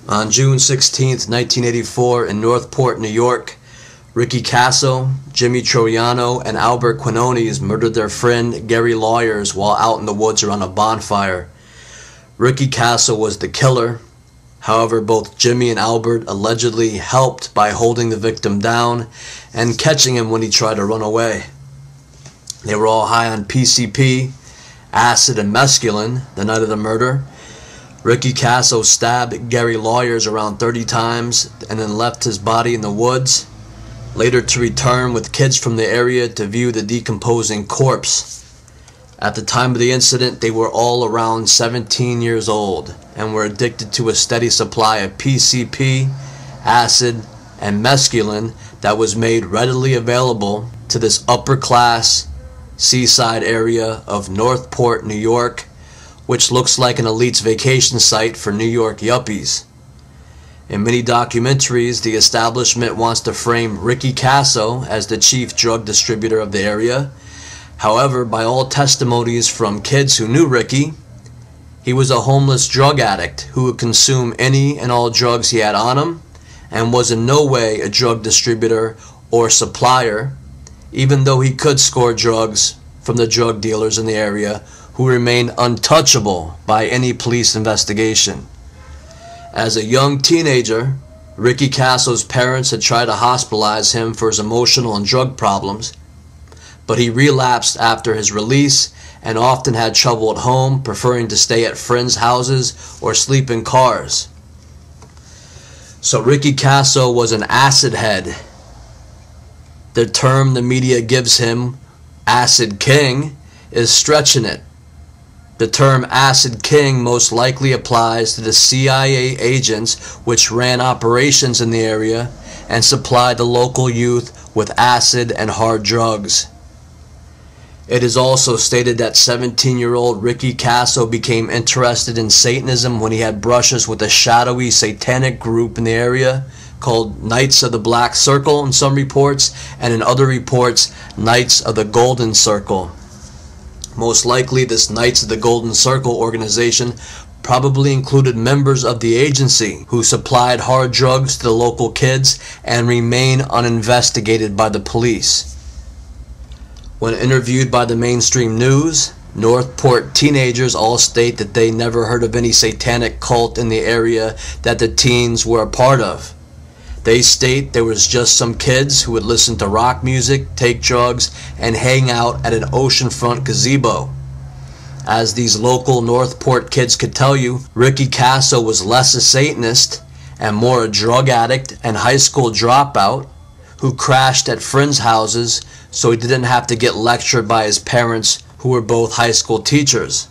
On June 16, 1984, in Northport, New York, Ricky Kasso, Jimmy Troiano, and Albert Quinones murdered their friend Gary Lawyers while out in the woods around a bonfire. Ricky Kasso was the killer. However, both Jimmy and Albert allegedly helped by holding the victim down and catching him when he tried to run away. They were all high on PCP, acid, and mescaline the night of the murder. Ricky Kasso stabbed Gary Lawyers around 30 times and then left his body in the woods, later to return with kids from the area to view the decomposing corpse. At the time of the incident, they were all around 17 years old and were addicted to a steady supply of PCP, acid, and mescaline that was made readily available to this upper-class seaside area of Northport, New York, which looks like an elite's vacation site for New York yuppies. In many documentaries, the establishment wants to frame Ricky Kasso as the chief drug distributor of the area. However, by all testimonies from kids who knew Ricky, he was a homeless drug addict who would consume any and all drugs he had on him and was in no way a drug distributor or supplier, even though he could score drugs from the drug dealers in the area who remained untouchable by any police investigation. As a young teenager, Ricky Kasso's parents had tried to hospitalize him for his emotional and drug problems, but he relapsed after his release and often had trouble at home, preferring to stay at friends' houses or sleep in cars. So Ricky Kasso was an acid head. The term the media gives him, Acid King, is stretching it. The term Acid King most likely applies to the CIA agents which ran operations in the area and supplied the local youth with acid and hard drugs. It is also stated that 17-year-old Ricky Kasso became interested in Satanism when he had brushes with a shadowy satanic group in the area called Knights of the Black Circle in some reports, and in other reports, Knights of the Golden Circle. Most likely, this Knights of the Golden Circle organization probably included members of the agency who supplied hard drugs to the local kids and remain uninvestigated by the police. When interviewed by the mainstream news, Northport teenagers all state that they never heard of any satanic cult in the area that the teens were a part of. They state there was just some kids who would listen to rock music, take drugs, and hang out at an oceanfront gazebo. As these local Northport kids could tell you, Ricky Kasso was less a Satanist and more a drug addict and high school dropout who crashed at friends' houses so he didn't have to get lectured by his parents, who were both high school teachers.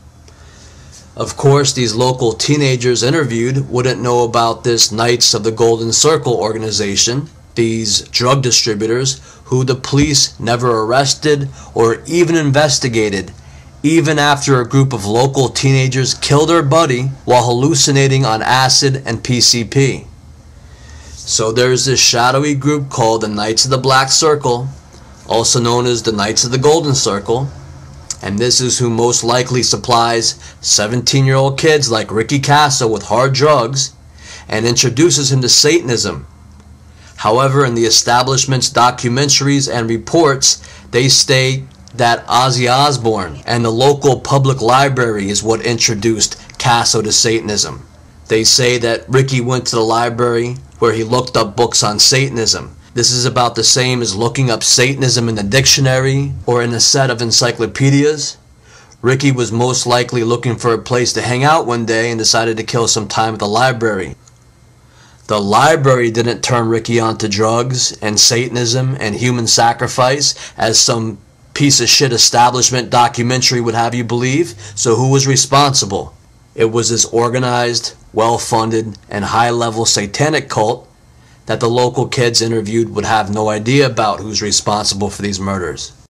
Of course, these local teenagers interviewed wouldn't know about this Knights of the Golden Circle organization, these drug distributors who the police never arrested or even investigated, even after a group of local teenagers killed their buddy while hallucinating on acid and PCP. So there's this shadowy group called the Knights of the Black Circle, also known as the Knights of the Golden Circle, and this is who most likely supplies 17-year-old kids like Ricky Kasso with hard drugs and introduces him to Satanism. However, in the establishment's documentaries and reports, they state that Ozzy Osbourne and the local public library is what introduced Kasso to Satanism. They say that Ricky went to the library where he looked up books on Satanism. This is about the same as looking up Satanism in the dictionary or in a set of encyclopedias. Ricky was most likely looking for a place to hang out one day and decided to kill some time at the library. The library didn't turn Ricky onto drugs and Satanism and human sacrifice as some piece of shit establishment documentary would have you believe. So who was responsible? It was this organized, well-funded, and high-level satanic cult that the local kids interviewed would have no idea about who's responsible for these murders.